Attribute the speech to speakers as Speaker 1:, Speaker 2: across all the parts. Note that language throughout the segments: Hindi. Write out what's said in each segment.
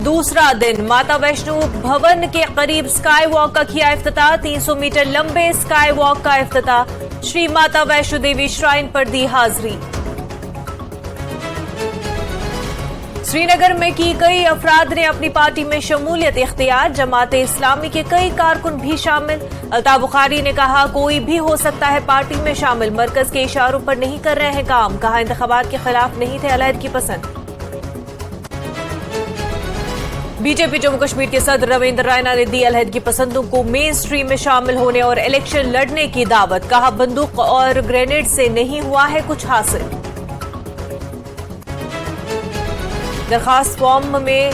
Speaker 1: दूसरा दिन माता वैष्णो भवन के करीब स्काई वॉक का किया इफ्तिताह। 300 मीटर लंबे स्काई वॉक का इफ्तिताह। श्री माता वैष्णो देवी श्राइन पर दी हाजिरी। श्रीनगर में की कई अफराद ने अपनी पार्टी में शमूलियत इख्तियार। जमाते इस्लामी के कई कारकुन भी शामिल। अल्ताफ बुखारी ने कहा, कोई भी हो सकता है पार्टी में शामिल, मरकज के इशारों पर नहीं कर रहे हैं काम। कहा, इंतखाबात के खिलाफ नहीं थे अलहदगी पसंद। बीजेपी जम्मू कश्मीर के सदर रविंद्र रैना ने दी अलहदगी पसंदों को मेन स्ट्रीम में शामिल होने और इलेक्शन लड़ने की दावत। कहा, बंदूक और ग्रेनेड से नहीं हुआ है कुछ हासिल। दरखास्त फॉर्म में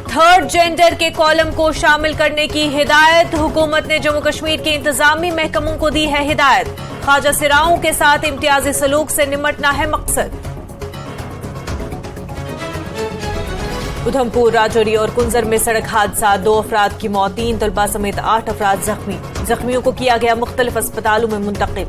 Speaker 1: थर्ड जेंडर के कॉलम को शामिल करने की हिदायत। हुकूमत ने जम्मू कश्मीर के इंतजामी महकमों को दी है हिदायत। ख्वाजा सिराओं के साथ इम्तियाजी सलूक से निमटना है मकसद। उधमपुर, राजौरी और कुंजर में सड़क हादसा। 2 अफराद की मौत, 3 तलबा समेत 8 अफराद जख्मी। जख्मियों को किया गया मुख्तलिफ अस्पतालों में मुंतकिल।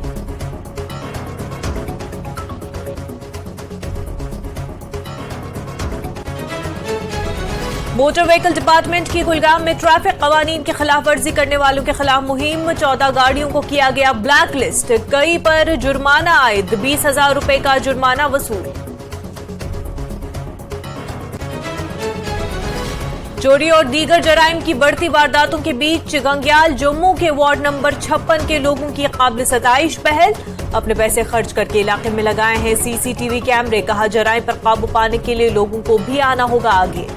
Speaker 1: मोटर व्हीकल डिपार्टमेंट की गुलगाम में ट्रैफिक कवानीन की खिलाफ वर्जी करने वालों के खिलाफ मुहिम। 14 गाड़ियों को किया गया ब्लैक लिस्ट। कई पर जुर्माना आयद। 20,000 रुपए का जुर्माना वसूल। चोरी और दीगर जराइम की बढ़ती वारदातों के बीच गंग्याल जम्मू के वार्ड नंबर 56 के लोगों की काबिल सताइश पहल। अपने पैसे खर्च करके इलाके में लगाए हैं सीसीटीवी कैमरे। कहा, जराइम पर काबू पाने के लिए लोगों को भी आना होगा आगे।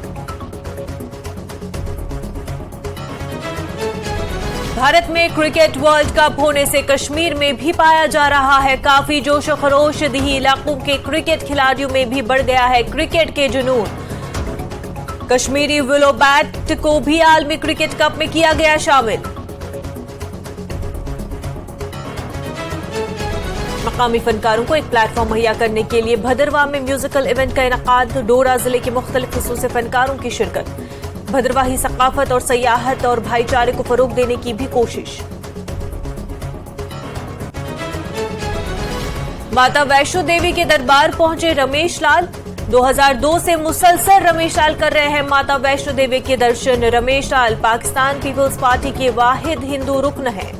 Speaker 1: भारत में क्रिकेट वर्ल्ड कप होने से कश्मीर में भी पाया जा रहा है काफी जोश और खरोश। दिही इलाकों के क्रिकेट खिलाड़ियों में भी बढ़ गया है क्रिकेट के जुनून। कश्मीरी विलो बैट को भी आलमी क्रिकेट कप में किया गया शामिल। मकामी फनकारों को एक प्लेटफॉर्म मुहैया करने के लिए भदरवाह में म्यूजिकल इवेंट का इनेकाद। डोडा जिले के मुख्तलिफ हिस्सों से फनकारों की शिरकत। भदरवाही सकाफत और सयाहत और भाईचारे को फरोग देने की भी कोशिश। माता वैष्णो देवी के दरबार पहुंचे रमेश लाल। 2002 से मुसलसल रमेश लाल कर रहे हैं माता वैष्णो देवी के दर्शन। रमेश लाल पाकिस्तान पीपल्स पार्टी के वाहिद हिंदू रुकन हैं।